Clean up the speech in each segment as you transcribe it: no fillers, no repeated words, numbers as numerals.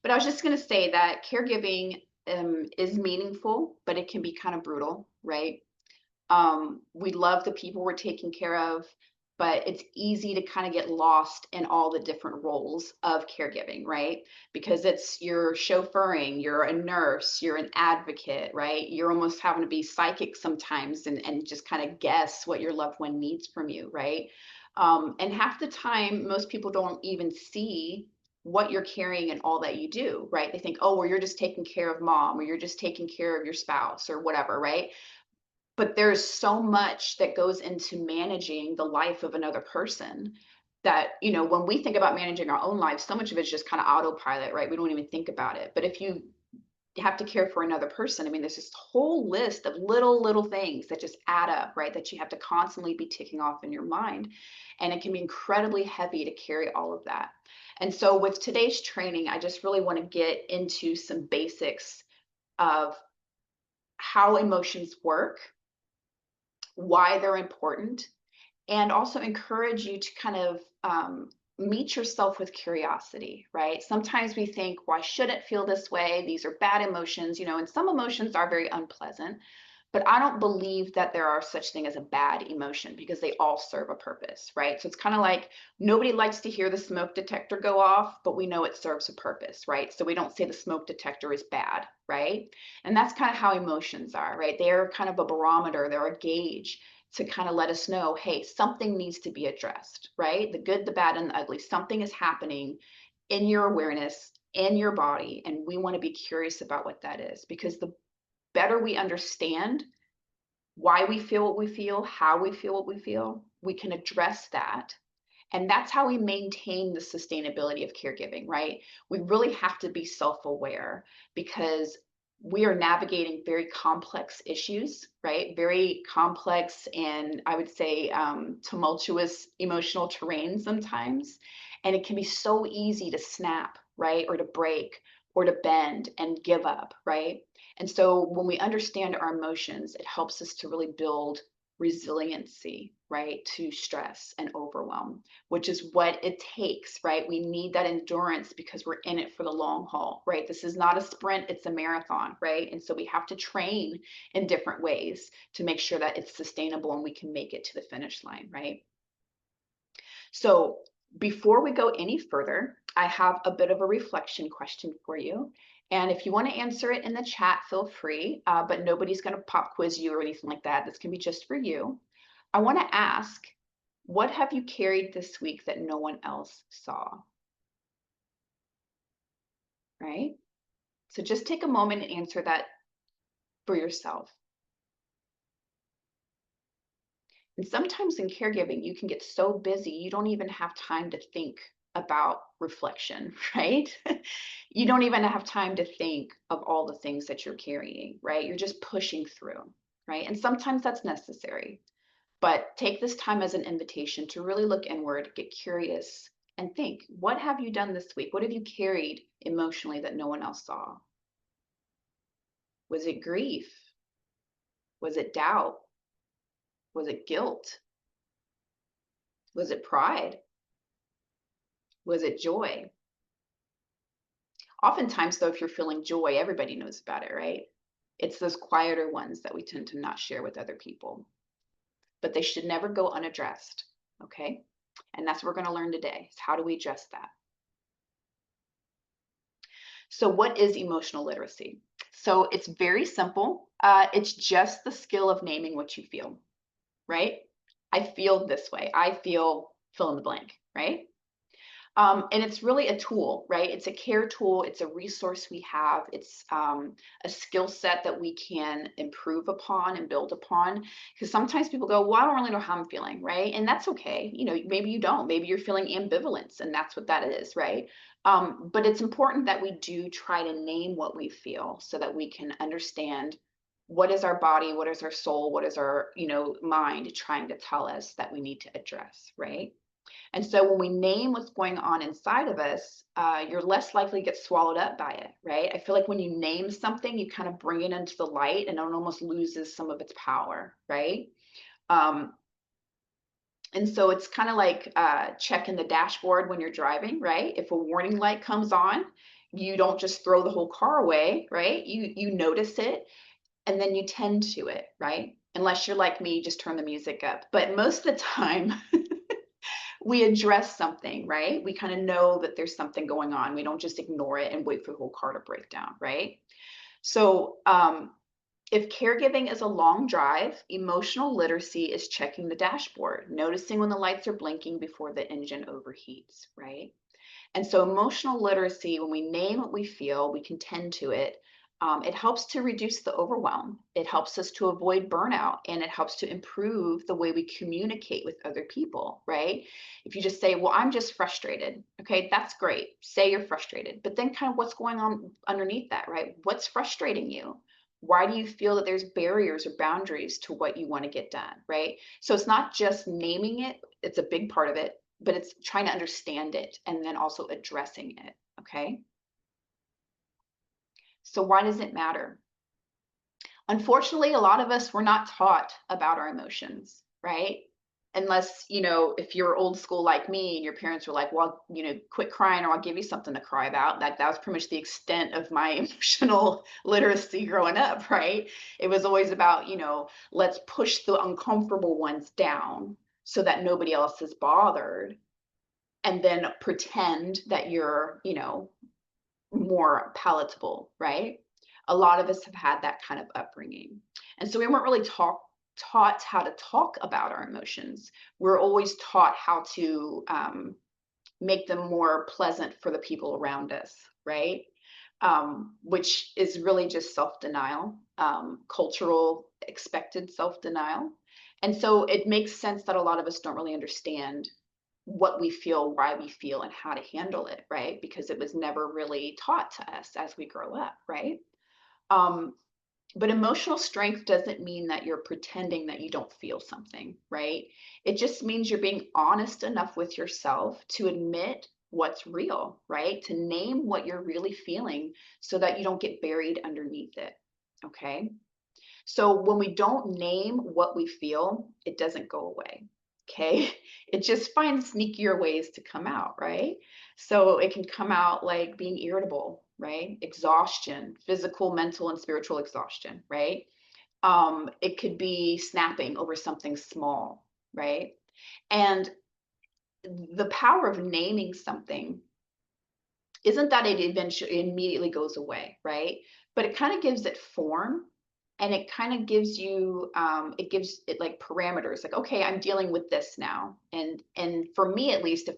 But I was just going to say that caregiving is meaningful, but it can be kind of brutal, right? We love the people we're taking care of, but it's easy to kind of get lost in all the different roles of caregiving, right? Because you're chauffeuring, you're a nurse, you're an advocate, right? You're almost having to be psychic sometimes and just kind of guess what your loved one needs from you, right? And half the time, most people don't even see what you're carrying and all that you do, right? They think, oh, well, you're just taking care of mom, or you're just taking care of your spouse, or whatever, right? But there's so much that goes into managing the life of another person that, when we think about managing our own lives, so much of it's just kind of autopilot, right? We don't even think about it. But if you have to care for another person, I mean, there's this whole list of little things that just add up, right? That you have to constantly be ticking off in your mind. And it can be incredibly heavy to carry all of that. And so with today's training, I just really want to get into some basics of how emotions work, why they're important, and also encourage you to kind of meet yourself with curiosity, right? Sometimes we think, why should it feel this way? These are bad emotions, and some emotions are very unpleasant. But I don't believe that there are such thing as a bad emotion, because they all serve a purpose, right? So it's kind of like nobody likes to hear the smoke detector go off, but we know it serves a purpose, right? So we don't say the smoke detector is bad, right? And that's kind of how emotions are, right? They're kind of a barometer, they're a gauge to kind of let us know, hey, something needs to be addressed, right? The good, the bad, and the ugly. Something is happening in your awareness, in your body, and we want to be curious about what that is, because the better we understand why we feel what we feel, how we feel what we feel, we can address that. And that's how we maintain the sustainability of caregiving, right? We really have to be self-aware, because we are navigating very complex issues, right? Very complex and, I would say, tumultuous emotional terrain sometimes. And it can be so easy to snap, right? Or to break or to bend and give up, right? And so when we understand our emotions, it helps us to really build resiliency, right, to stress and overwhelm, which is what it takes, right? We need that endurance because we're in it for the long haul, right? This is not a sprint, it's a marathon, right? And so we have to train in different ways to make sure that it's sustainable and we can make it to the finish line, right? So before we go any further, I have a bit of a reflection question for you. And if you want to answer it in the chat, feel free, but nobody's going to pop quiz you or anything like that. This can be just for you. I want to ask, what have you carried this week that no one else saw? Right? So just take a moment and answer that for yourself. And sometimes in caregiving, you can get so busy, you don't even have time to think about reflection, right? You don't even have time to think of all the things that you're carrying, right? You're just pushing through, right? And sometimes that's necessary. But take this time as an invitation to really look inward, get curious, and think, what have you done this week? What have you carried emotionally that no one else saw? Was it grief? Was it doubt? Was it guilt? Was it pride? Was it joy? Oftentimes, though, if you're feeling joy, everybody knows about it, right? It's those quieter ones that we tend to not share with other people, but they should never go unaddressed, okay? And that's what we're going to learn today, is how do we address that? So what is emotional literacy? So it's very simple. It's just the skill of naming what you feel, right? I feel this way. I feel fill in the blank, right? And it's really a tool, right? It's a care tool. It's a resource we have. It's a skill set that we can improve upon and build upon. Because sometimes people go, well, I don't really know how I'm feeling, right? And that's okay. Maybe you don't. Maybe you're feeling ambivalence, and that's what that is, right? But it's important that we do try to name what we feel so that we can understand what is our body, what is our soul, what is our, mind trying to tell us that we need to address, right? And so when we name what's going on inside of us, you're less likely to get swallowed up by it, right? I feel like when you name something, you kind of bring it into the light and it almost loses some of its power, right? Um, And so it's kind of like checking the dashboard when you're driving, right? If a warning light comes on, you don't just throw the whole car away, right? You notice it and then you tend to it, right? Unless you're like me, just turn the music up. But most of the time, we address something, right? We kind of know that there's something going on. We don't just ignore it and wait for the whole car to break down, right? So, if caregiving is a long drive, emotional literacy is checking the dashboard, noticing when the lights are blinking before the engine overheats, right? And so emotional literacy, when we name what we feel, we can tend to it. It helps to reduce the overwhelm. It helps us to avoid burnout, and it helps to improve the way we communicate with other people, right? If you just say, well, I'm just frustrated, okay, that's great. Say you're frustrated, but then kind of what's going on underneath that, right? What's frustrating you? Why do you feel that there's barriers or boundaries to what you want to get done, right? So it's not just naming it, it's a big part of it, but it's trying to understand it and then also addressing it, okay? So why does it matter? Unfortunately, a lot of us were not taught about our emotions, right? Unless, if you're old school like me and your parents were like, well, quit crying or I'll give you something to cry about. That was pretty much the extent of my emotional literacy growing up, right? It was always about, let's push the uncomfortable ones down so that nobody else is bothered, and then pretend that you're, more palatable, right? A lot of us have had that kind of upbringing. And so we weren't really taught how to talk about our emotions. We're always taught how to make them more pleasant for the people around us, right? Which is really just self-denial, cultural expected self-denial. And so it makes sense that a lot of us don't really understand what we feel, why we feel, and how to handle it, right? Because it was never really taught to us as we grow up, right? Um, but emotional strength doesn't mean that you're pretending that you don't feel something, right? It just means you're being honest enough with yourself to admit what's real, right? To name what you're really feeling so that you don't get buried underneath it, okay? So when we don't name what we feel, it doesn't go away. Okay. It just finds sneakier ways to come out, right? So it can come out like being irritable, right? Exhaustion, physical, mental, and spiritual exhaustion, right? It could be snapping over something small, right? And the power of naming something isn't that it eventually immediately goes away, right? But it kind of gives it form, and it kind of gives you it gives it like parameters, like, okay, I'm dealing with this now. And for me, at least, if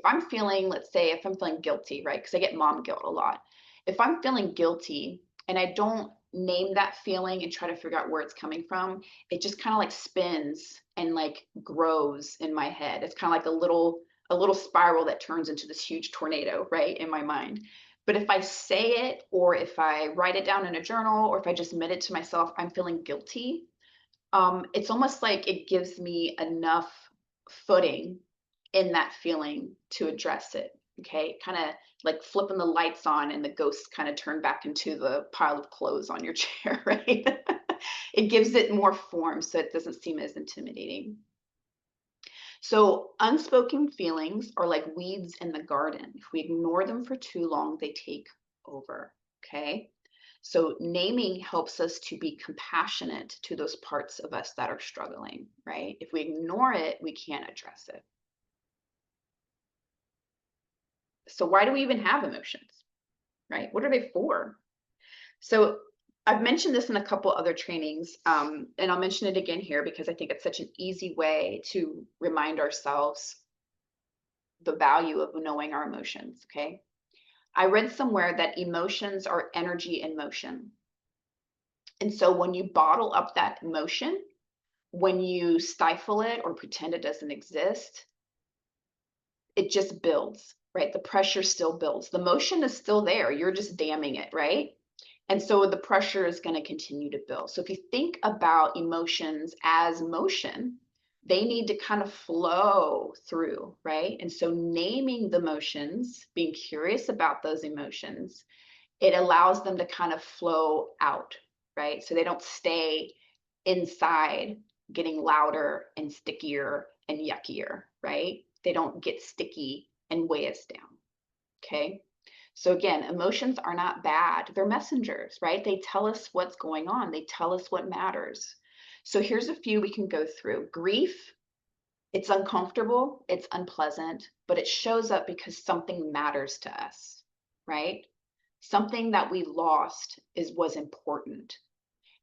I'm feeling, let's say if I'm feeling guilty, right? Because I get mom guilt a lot. If I'm feeling guilty and I don't name that feeling and try to figure out where it's coming from, it just kind of like spins and like grows in my head. It's kind of like a little spiral that turns into this huge tornado, right, in my mind. But if I say it, or if I write it down in a journal, or if I just admit it to myself, I'm feeling guilty, it's almost like it gives me enough footing in that feeling to address it. Okay, kind of like flipping the lights on and the ghosts kind of turn back into the pile of clothes on your chair, right? It gives it more form so it doesn't seem as intimidating. So unspoken feelings are like weeds in the garden. If we ignore them for too long, they take over, okay? So naming helps us to be compassionate to those parts of us that are struggling, right? If we ignore it, we can't address it. So why do we even have emotions, right? What are they for? So I've mentioned this in a couple other trainings, and I'll mention it again here because I think it's such an easy way to remind ourselves the value of knowing our emotions, okay? I read somewhere that emotions are energy in motion. And so when you bottle up that emotion, when you stifle it or pretend it doesn't exist, it just builds, right? The pressure still builds. The motion is still there. You're just damming it, right? And so the pressure is going to continue to build. So if you think about emotions as motion, they need to kind of flow through, right? And so naming the emotions, being curious about those emotions, it allows them to kind of flow out, right? So they don't stay inside getting louder and stickier and yuckier, right? They don't get sticky and weigh us down, okay? So again, emotions are not bad. They're messengers, right? They tell us what's going on. They tell us what matters. So here's a few we can go through. Grief, it's uncomfortable, it's unpleasant, but it shows up because something matters to us, right? Something that we lost was important.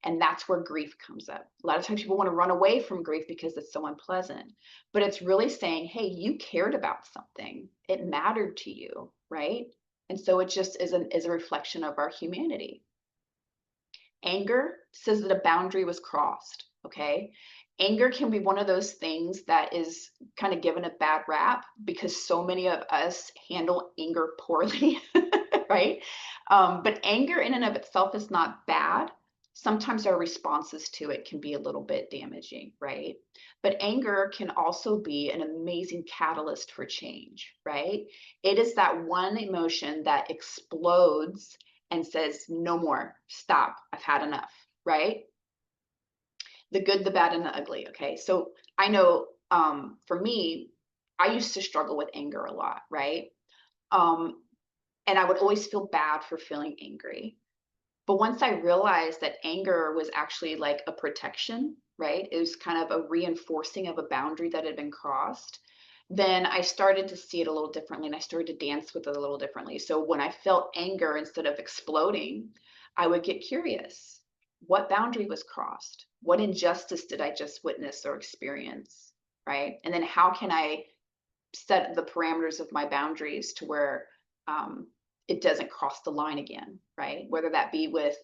And that's where grief comes up. A lot of times people want to run away from grief because it's so unpleasant, but it's really saying, hey, you cared about something. It mattered to you, right? And so it just is a reflection of our humanity. Anger says that a boundary was crossed, okay? Anger can be one of those things that is kind of given a bad rap because so many of us handle anger poorly, right? But anger in and of itself is not bad. Sometimes our responses to it can be a little bit damaging, right? But anger can also be an amazing catalyst for change, right? It is that one emotion that explodes and says, no more, stop, I've had enough, right? The good, the bad, and the ugly, okay? So I know for me, I used to struggle with anger a lot, right? Um, and I would always feel bad for feeling angry. But once I realized that anger was actually like a protection, right? It was kind of a reinforcing of a boundary that had been crossed. Then I started to see it a little differently and I started to dance with it a little differently. So when I felt anger, instead of exploding, I would get curious. What boundary was crossed? What injustice did I just witness or experience? Right? And then how can I set the parameters of my boundaries to where it doesn't cross the line again, right? Whether that be with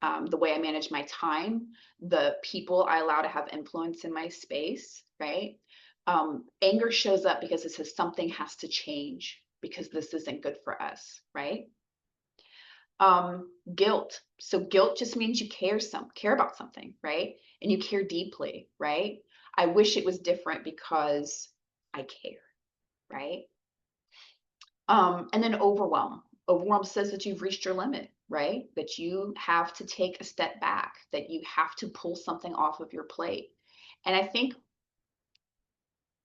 the way I manage my time, the people I allow to have influence in my space, right? Anger shows up because it says something has to change because this isn't good for us, right? Guilt. So guilt just means you care about something, right? And you care deeply, right? I wish it was different because I care, right? And then overwhelm. Overwhelm says that you've reached your limit, right? That you have to take a step back, that you have to pull something off of your plate. And I think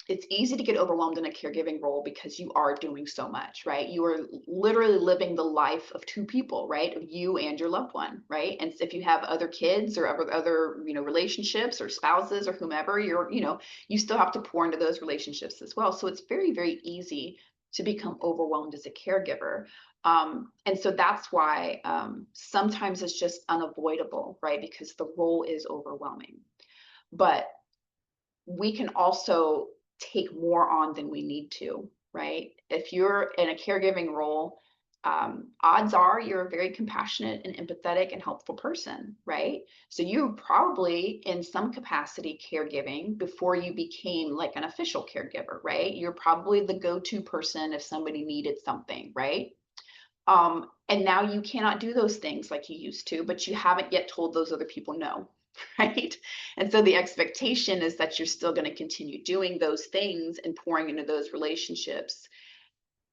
it's easy to get overwhelmed in a caregiving role because you are doing so much, right? You are literally living the life of two people, right? Of you and your loved one, right? And if you have other kids or other, relationships or spouses or whomever, you still have to pour into those relationships as well. So it's very, very easy to become overwhelmed as a caregiver. And so that's why sometimes it's just unavoidable, right? Because the role is overwhelming. But we can also take more on than we need to, right? If you're in a caregiving role, odds are you're a very compassionate and empathetic and helpful person, right? So you probably, in some capacity, caregiving before you became like an official caregiver, right? You're probably the go-to person if somebody needed something, right? And now you cannot do those things like you used to, but you haven't yet told those other people no, right? And so the expectation is that you're still going to continue doing those things and pouring into those relationships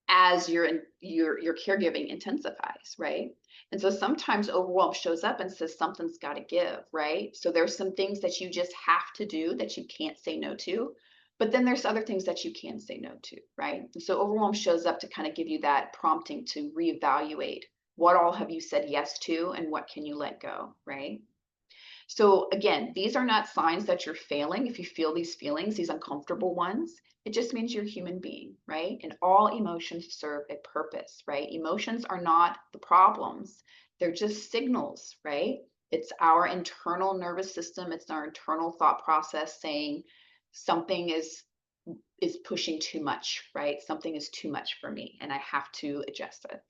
as your caregiving intensifies, right? And so sometimes overwhelm shows up and says something's got to give, right? So there's some things that you just have to do that you can't say no to, but then there's other things that you can say no to, right? And so overwhelm shows up to kind of give you that prompting to reevaluate what all have you said yes to and what can you let go, right? So again, these are not signs that you're failing. If you feel these feelings, these uncomfortable ones, it just means you're a human being, right? And all emotions serve a purpose, right? Emotions are not the problems. They're just signals, right? It's our internal nervous system. It's our internal thought process saying something is pushing too much, right? Something is too much for me and I have to adjust it.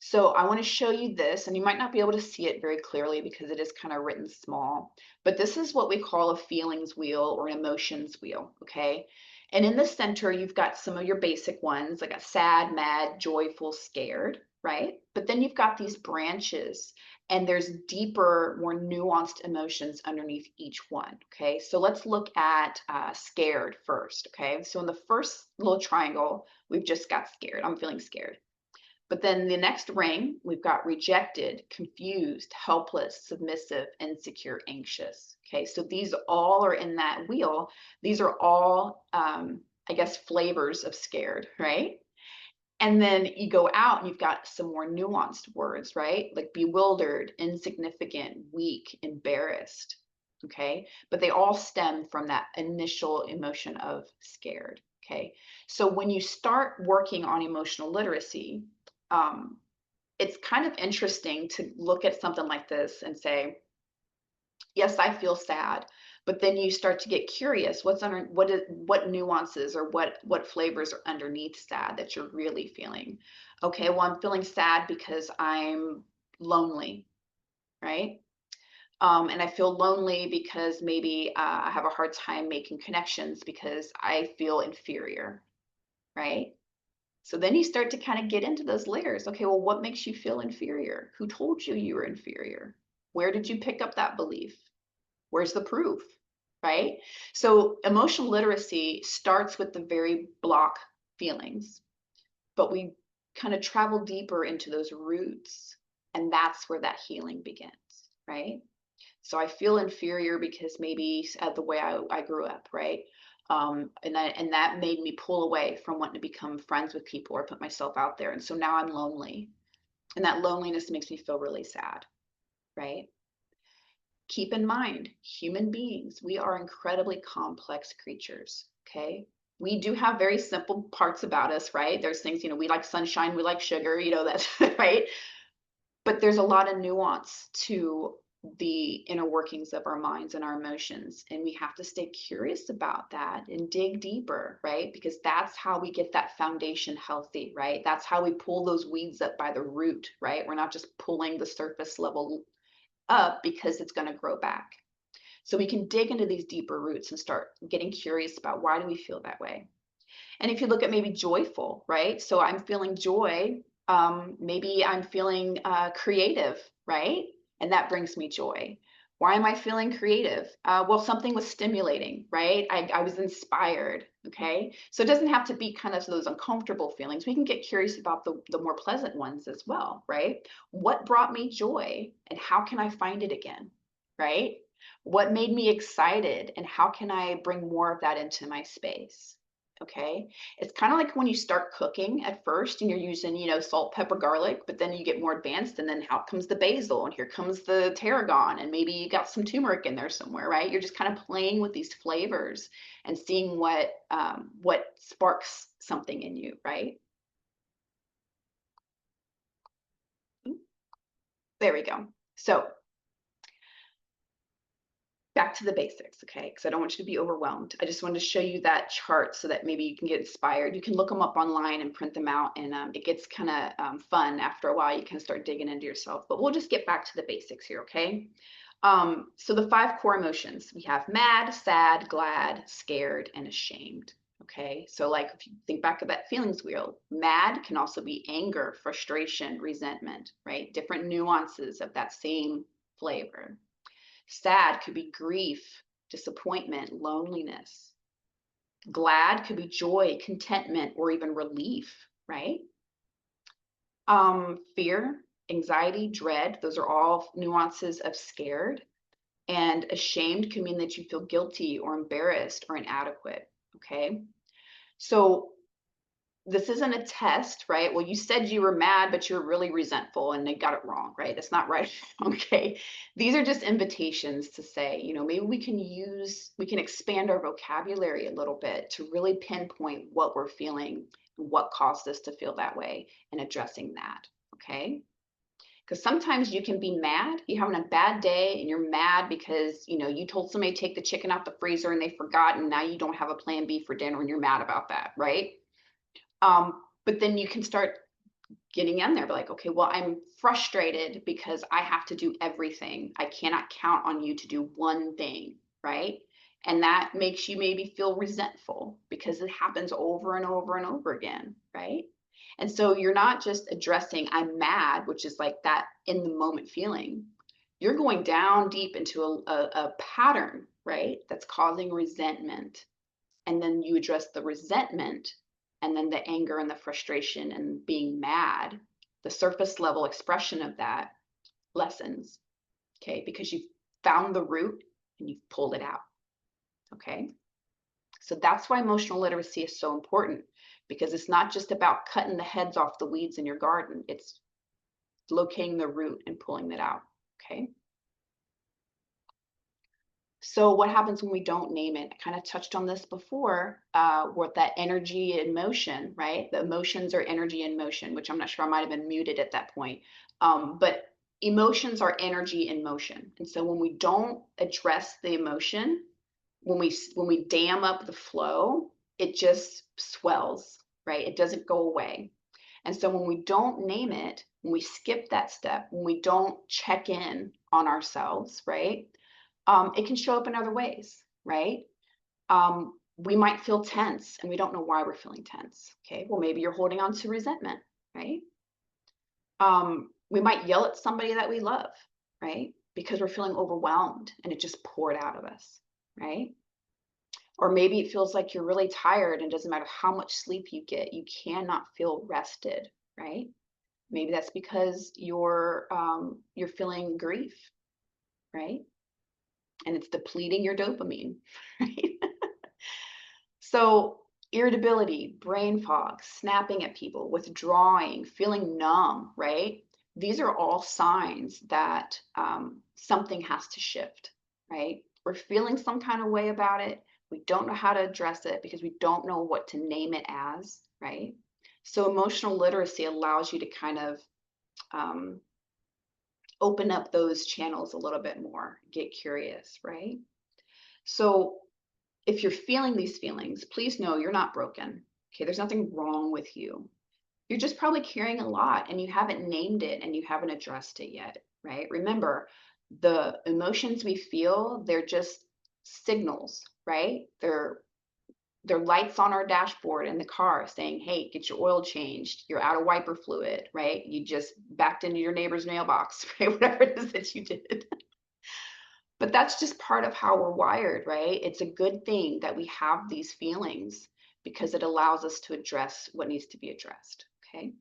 So I want to show you this, and you might not be able to see it very clearly because it is kind of written small, but this is what we call a feelings wheel or an emotions wheel, okay? And in the center, you've got some of your basic ones, like a sad, mad, joyful, scared, right? But then you've got these branches, and there's deeper, more nuanced emotions underneath each one, okay? So let's look at scared first, okay? So in the first little triangle, we've just got scared. I'm feeling scared. But then the next ring, we've got rejected, confused, helpless, submissive, insecure, anxious. Okay, so these all are in that wheel. These are all, I guess, flavors of scared, right? And then you go out and you've got some more nuanced words, right? Like bewildered, insignificant, weak, embarrassed. Okay. But they all stem from that initial emotion of scared. Okay. So when you start working on emotional literacy, um, it's kind of interesting to look at something like this and say, yes, I feel sad. But then you start to get curious, what nuances or what flavors are underneath sad that you're really feeling. Okay, well, I'm feeling sad because I'm lonely, right? And I feel lonely because maybe I have a hard time making connections because I feel inferior, right? So then you start to kind of get into those layers. Okay, well, what makes you feel inferior? Who told you you were inferior? Where did you pick up that belief? Where's the proof? Right? So emotional literacy starts with the very block feelings, but we kind of travel deeper into those roots, and that's where that healing begins, right? So I feel inferior because maybe the way I grew up, right? And that made me pull away from wanting to become friends with people or put myself out there. And so now I'm lonely, and that loneliness makes me feel really sad, right? Keep in mind, human beings, we are incredibly complex creatures, okay? We do have very simple parts about us, right? There's things, we like sunshine, we like sugar, that's right. But there's a lot of nuance to the inner workings of our minds and our emotions. And we have to stay curious about that and dig deeper, right? Because that's how we get that foundation healthy, right? That's how we pull those weeds up by the root, right? We're not just pulling the surface level up because it's going to grow back. So we can dig into these deeper roots and start getting curious about why do we feel that way. And if you look at maybe joyful, right? So I'm feeling joy. Maybe I'm feeling creative, right? And that brings me joy. Why am I feeling creative? Well, something was stimulating, right? I was inspired, okay? So it doesn't have to be kind of those uncomfortable feelings. We can get curious about the more pleasant ones as well, right? What brought me joy and how can I find it again, right? What made me excited and how can I bring more of that into my space? Okay. It's kind of like when you start cooking at first and you're using, salt, pepper, garlic, but then you get more advanced and then out comes the basil and here comes the tarragon and maybe you got some turmeric in there somewhere, right? You're just kind of playing with these flavors and seeing what sparks something in you, right? There we go. So back to the basics, okay? Because I don't want you to be overwhelmed. I just wanted to show you that chart so that maybe you can get inspired. You can look them up online and print them out, and it gets kind of fun after a while. You can start digging into yourself, but we'll just get back to the basics here, okay? So the 5 core emotions, we have mad, sad, glad, scared, and ashamed. Okay, so like if you think back of that feelings wheel, mad can also be anger, frustration, resentment, right? Different nuances of that same flavor. Sad could be grief, disappointment, loneliness. Glad could be joy, contentment, or even relief, right? Fear, anxiety, dread, those are all nuances of scared. And ashamed can mean that you feel guilty or embarrassed or inadequate, okay? So this isn't a test, right? Well, you said you were mad, but you're really resentful and they got it wrong, right? That's not right. Okay. These are just invitations to say, maybe we can expand our vocabulary a little bit to really pinpoint what we're feeling and what caused us to feel that way and addressing that. Okay. Because sometimes you can be mad, you're having a bad day and you're mad because, you told somebody to take the chicken out the freezer and they forgot and now you don't have a plan B for dinner and you're mad about that, right? But then you can start getting in there, be like, okay, well, I'm frustrated because I have to do everything. I cannot count on you to do one thing, right? And that makes you maybe feel resentful because it happens over and over and over again, right? And so you're not just addressing, I'm mad, which is like that in the moment feeling. You're going down deep into a pattern, right? That's causing resentment. And then you address the resentment and then the anger and the frustration and being mad, the surface level expression of that lessens, okay, because you've found the root and you've pulled it out, okay? So that's why emotional literacy is so important, because it's not just about cutting the heads off the weeds in your garden, it's locating the root and pulling it out, okay? So what happens when we don't name it? I kind of touched on this before, with that energy and motion, right? The emotions are energy in motion, which I'm not sure, I might have been muted at that point. But emotions are energy in motion. And so when we don't address the emotion, when we dam up the flow, it just swells, right? It doesn't go away. And so when we don't name it, when we skip that step, when we don't check in on ourselves, right? It can show up in other ways, right? We might feel tense and we don't know why we're feeling tense. Okay, well, maybe you're holding on to resentment, right? We might yell at somebody that we love, right? Because we're feeling overwhelmed and it just poured out of us, right? Or maybe it feels like you're really tired and it doesn't matter how much sleep you get, you cannot feel rested, right? Maybe that's because you're feeling grief, right? And it's depleting your dopamine, right? So irritability, brain fog, snapping at people, withdrawing, feeling numb, right? These are all signs that something has to shift, right? We're feeling some kind of way about it. We don't know how to address it because we don't know what to name it as, right? So emotional literacy allows you to kind of open up those channels a little bit more, get curious, right? So if you're feeling these feelings, please know you're not broken. Okay, there's nothing wrong with you. You're just probably carrying a lot and you haven't named it and you haven't addressed it yet, right? Remember, the emotions we feel, they're just signals, right? They're lights on our dashboard in the car saying, hey, get your oil changed. You're out of wiper fluid, right? You just backed into your neighbor's mailbox, right? Whatever it is that you did. But that's just part of how we're wired, right? It's a good thing that we have these feelings because it allows us to address what needs to be addressed, okay?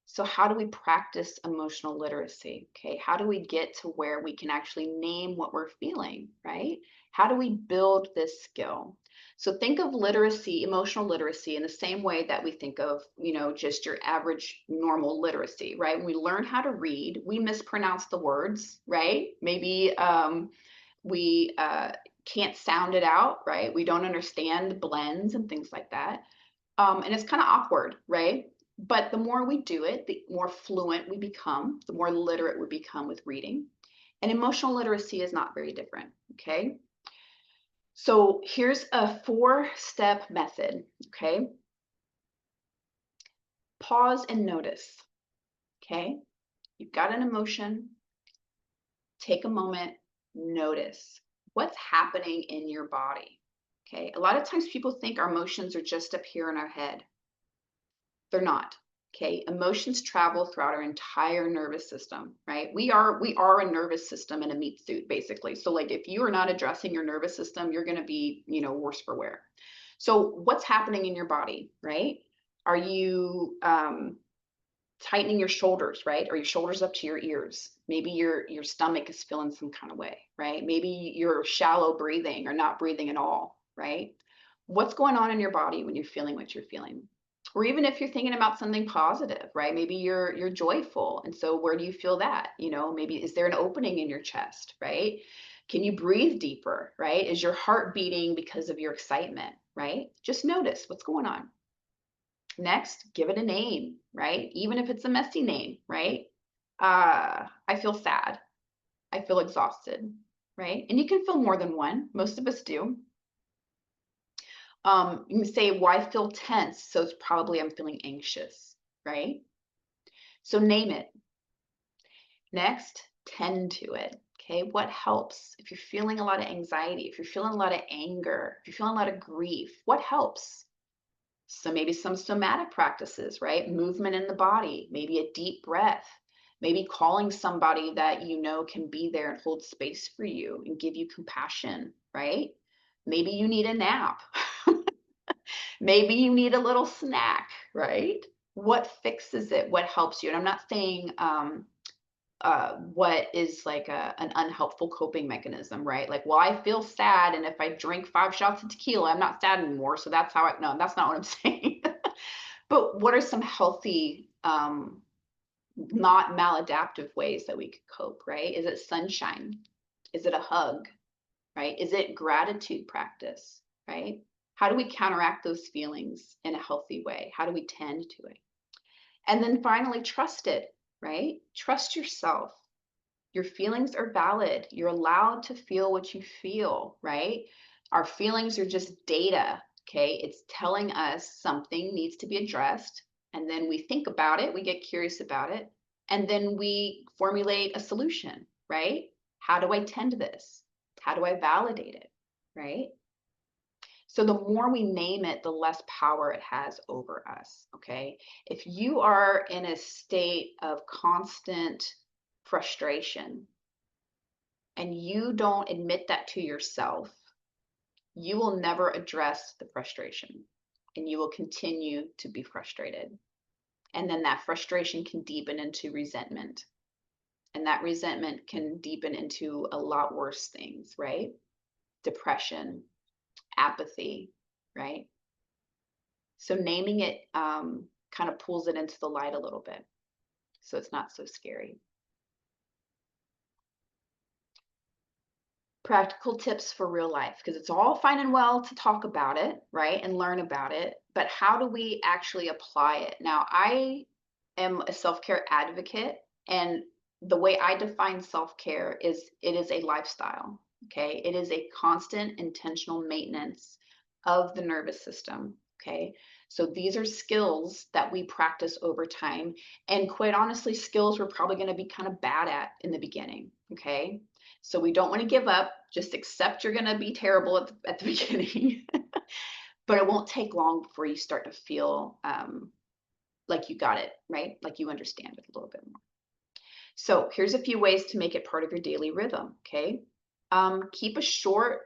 So how do we practice emotional literacy? Okay, how do we get to where we can actually name what we're feeling, right? How do we build this skill? So think of literacy, emotional literacy, in the same way that we think of, just your average normal literacy, right? When we learn how to read, we mispronounce the words, right? Maybe we can't sound it out, right? We don't understand blends and things like that. And it's kind of awkward, right? But the more we do it, the more fluent we become, the more literate we become with reading. And emotional literacy is not very different, okay? So here's a 4-step method, okay? Pause and notice, okay? You've got an emotion, take a moment, notice what's happening in your body, okay? A lot of times people think our emotions are just up here in our head. They're not. Okay, emotions travel throughout our entire nervous system, right? We are a nervous system in a meat suit, basically. So like if you are not addressing your nervous system, you're going to be, worse for wear. So what's happening in your body, right? Are you tightening your shoulders, right? Are your shoulders up to your ears? Maybe your stomach is feeling some kind of way, right? Maybe you're shallow breathing or not breathing at all, right? What's going on in your body when you're feeling what you're feeling? Or even if you're thinking about something positive, right? Maybe you're joyful. And so where do you feel that? Maybe is there an opening in your chest, right? Can you breathe deeper, right? Is your heart beating because of your excitement, right? Just notice what's going on. Next, give it a name, right? Even if it's a messy name, right? I feel sad. I feel exhausted, right? And you can feel more than one. Most of us do. You can say, well, I feel tense, so it's probably I'm feeling anxious, right? So name it. Next, tend to it. Okay, what helps? If you're feeling a lot of anxiety, if you're feeling a lot of anger, if you're feeling a lot of grief, what helps? So maybe some somatic practices, right? Movement in the body, maybe a deep breath, maybe calling somebody that you know can be there and hold space for you and give you compassion, right? Maybe you need a nap. Maybe you need a little snack, right? What fixes it? What helps you? And I'm not saying what is like an unhelpful coping mechanism, right? Like, well, I feel sad, and if I drink 5 shots of tequila, I'm not sad anymore. So that's how I, no, that's not what I'm saying. But what are some healthy, not maladaptive ways that we could cope, right? Is it sunshine? Is it a hug, right? Is it gratitude practice, right? How do we counteract those feelings in a healthy way? How do we tend to it? And then finally, trust it, right? Trust yourself. Your feelings are valid. You're allowed to feel what you feel, right? Our feelings are just data, okay? It's telling us something needs to be addressed. And then we think about it, we get curious about it, and then we formulate a solution, right? How do I tend to this? How do I validate it, right? So the more we name it, the less power it has over us, okay? If you are in a state of constant frustration, and you don't admit that to yourself, you will never address the frustration and you will continue to be frustrated. And then that frustration can deepen into resentment. And that resentment can deepen into a lot worse things, right? Depression, apathy, right? So naming it kind of pulls it into the light a little bit. So it's not so scary. Practical tips for real life, because it's all fine and well to talk about it, right, and learn about it, but how do we actually apply it? Now, I am a self-care advocate, and the way I define self-care is it is a lifestyle, okay? It is a constant intentional maintenance of the nervous system, okay? So these are skills that we practice over time, and quite honestly, skills we're probably going to be kind of bad at in the beginning, okay? So we don't want to give up. Just accept you're going to be terrible at the beginning. But it won't take long before you start to feel like you got it, right? Like you understand it a little bit more. So here's a few ways to make it part of your daily rhythm, okay? Keep a short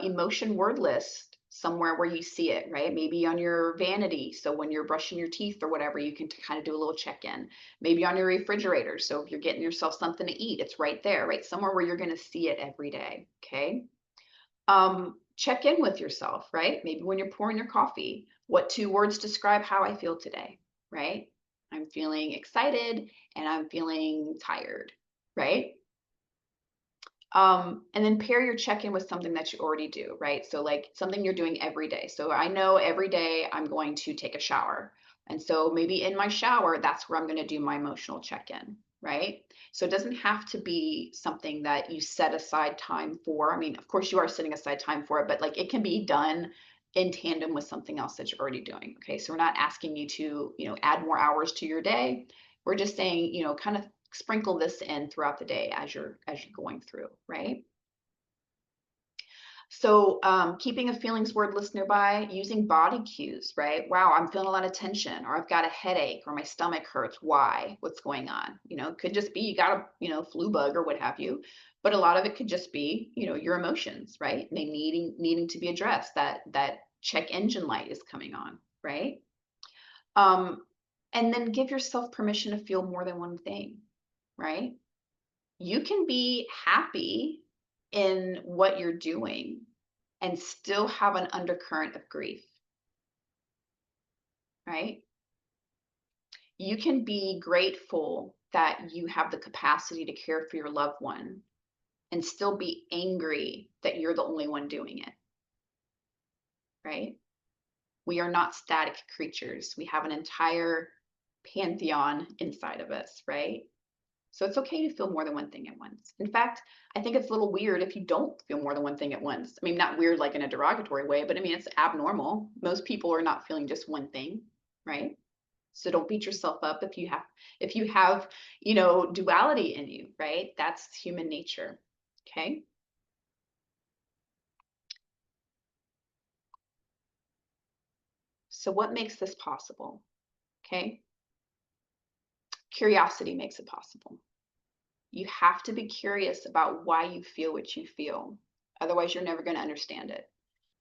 emotion word list somewhere where you see it, right? Maybe on your vanity. So when you're brushing your teeth or whatever, you can kind of do a little check-in. Maybe on your refrigerator. So if you're getting yourself something to eat, it's right there, right? Somewhere where you're going to see it every day, okay? Check in with yourself, right? Maybe when you're pouring your coffee, what 2 words describe how I feel today, right? I'm feeling excited and I'm feeling tired, right? And then pair your check-in with something that you already do, right? So like something you're doing every day. So I know every day I'm going to take a shower. And so maybe in my shower, that's where I'm going to do my emotional check-in, right? So it doesn't have to be something that you set aside time for. I mean, of course you are setting aside time for it, but like it can be done in tandem with something else that you're already doing. Okay. So we're not asking you to, add more hours to your day. We're just saying, kind of sprinkle this in throughout the day as you're going through, right? So keeping a feelings word list nearby, using body cues, right? Wow, I'm feeling a lot of tension, or I've got a headache, or my stomach hurts. Why? What's going on? It could just be you got a, flu bug or what have you. But a lot of it could just be, your emotions, right? And they needing to be addressed. That check engine light is coming on, right? And then give yourself permission to feel more than one thing, right? You can be happy in what you're doing and still have an undercurrent of grief, right? You can be grateful that you have the capacity to care for your loved one and still be angry that you're the only one doing it, right? We are not static creatures. We have an entire pantheon inside of us, right? So it's okay to feel more than one thing at once. In fact, I think it's a little weird if you don't feel more than one thing at once. I mean, not weird like in a derogatory way, but I mean, it's abnormal. Most people are not feeling just one thing, right? So don't beat yourself up if you have, duality in you, right? That's human nature. Okay? So what makes this possible? Okay? Curiosity makes it possible. You have to be curious about why you feel what you feel. Otherwise, you're never going to understand it.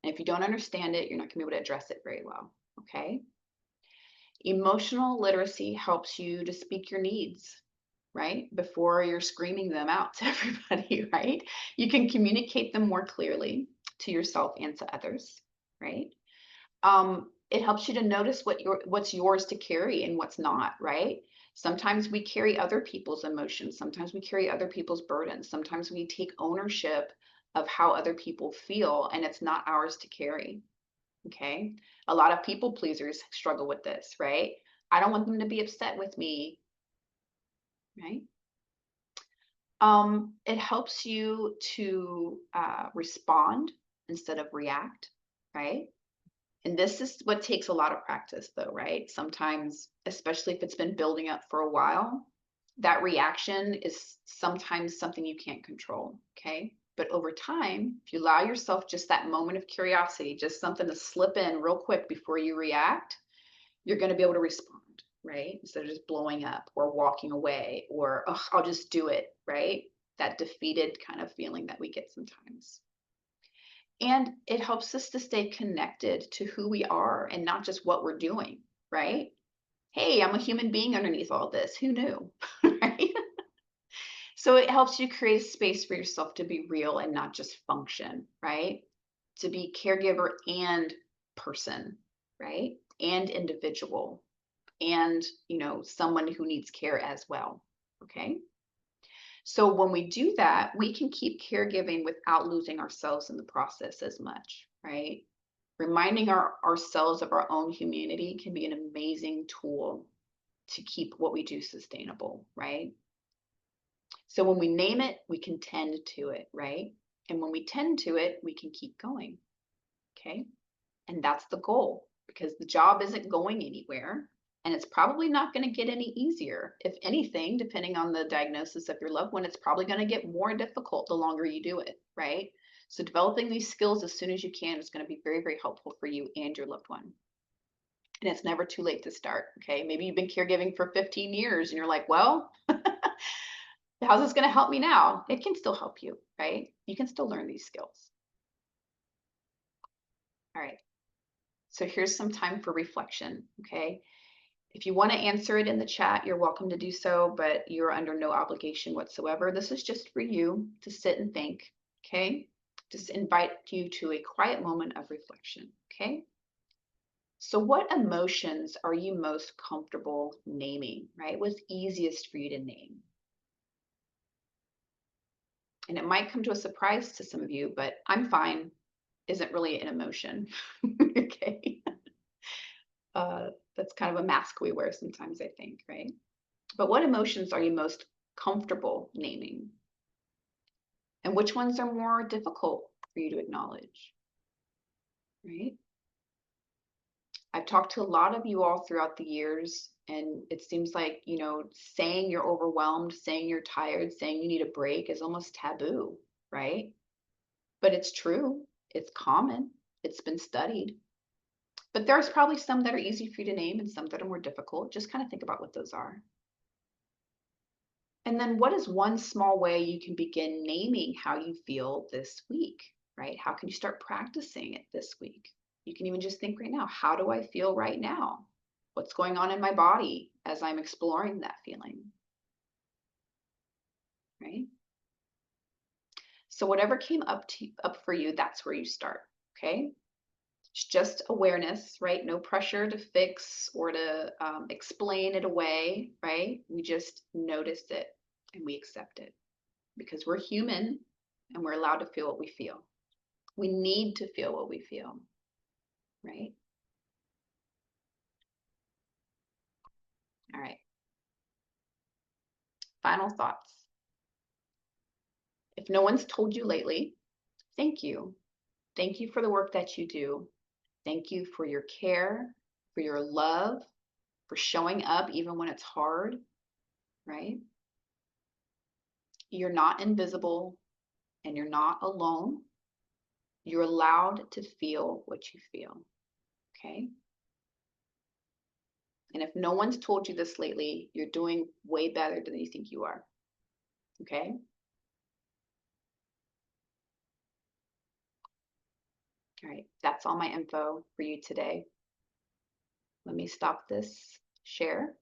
And if you don't understand it, you're not gonna be able to address it very well, okay? Emotional literacy helps you to speak your needs, right? Before you're screaming them out to everybody, right? You can communicate them more clearly to yourself and to others, right? It helps you to notice what's yours to carry and what's not, right? Sometimes we carry other people's emotions. Sometimes we carry other people's burdens. Sometimes we take ownership of how other people feel and it's not ours to carry. Okay. A lot of people pleasers struggle with this, right? I don't want them to be upset with me, right? It helps you to respond instead of react, right? And this is what takes a lot of practice, though, right? Sometimes, especially if it's been building up for a while, that reaction is sometimes something you can't control, okay? But over time, if you allow yourself just that moment of curiosity, just something to slip in real quick before you react, you're going to be able to respond, right? Instead of just blowing up or walking away or, oh, I'll just do it, right? That defeated kind of feeling that we get sometimes. And it helps us to stay connected to who we are and not just what we're doing, right? Hey, I'm a human being underneath all this. Who knew? Right? So it helps you create a space for yourself to be real and not just function, right? To be caregiver and person, right? And individual and, someone who needs care as well. Okay. So when we do that, we can keep caregiving without losing ourselves in the process as much, right? Reminding ourselves of our own humanity can be an amazing tool to keep what we do sustainable, right? So when we name it, we can tend to it, right? And when we tend to it, we can keep going, okay? And that's the goal because the job isn't going anywhere and it's probably not going to get any easier. If anything, depending on the diagnosis of your loved one, it's probably going to get more difficult the longer you do it, right? So developing these skills as soon as you can is going to be very, very helpful for you and your loved one. And it's never too late to start, okay? Maybe you've been caregiving for 15 years and you're like, well, how's this going to help me now? It can still help you, right? You can still learn these skills. All right. So here's some time for reflection, okay? If you want to answer it in the chat, you're welcome to do so, but you're under no obligation whatsoever. This is just for you to sit and think, okay? Just invite you to a quiet moment of reflection, okay? So what emotions are you most comfortable naming, right? What's easiest for you to name? And it might come to a surprise to some of you, but I'm fine isn't really an emotion, okay? That's kind of a mask we wear sometimes, I think, right? But what emotions are you most comfortable naming? And which ones are more difficult for you to acknowledge, right? I've talked to a lot of you all throughout the years, and it seems like, saying you're overwhelmed, saying you're tired, saying you need a break is almost taboo, right? But it's true. It's common. It's been studied. But there's probably some that are easy for you to name and some that are more difficult. Just kind of think about what those are. And then what is one small way you can begin naming how you feel this week, right? How can you start practicing it this week? You can even just think right now, how do I feel right now? What's going on in my body as I'm exploring that feeling, right? So whatever came up for you, that's where you start, okay? It's just awareness, right? No pressure to fix or to explain it away, right? We just notice it and we accept it because we're human and we're allowed to feel what we feel. We need to feel what we feel, right? All right. Final thoughts. If no one's told you lately, thank you. Thank you for the work that you do. Thank you for your care, for your love, for showing up even when it's hard, right? You're not invisible and you're not alone. You're allowed to feel what you feel, okay? And if no one's told you this lately, you're doing way better than you think you are, okay? All right, that's all my info for you today. Let me stop this share.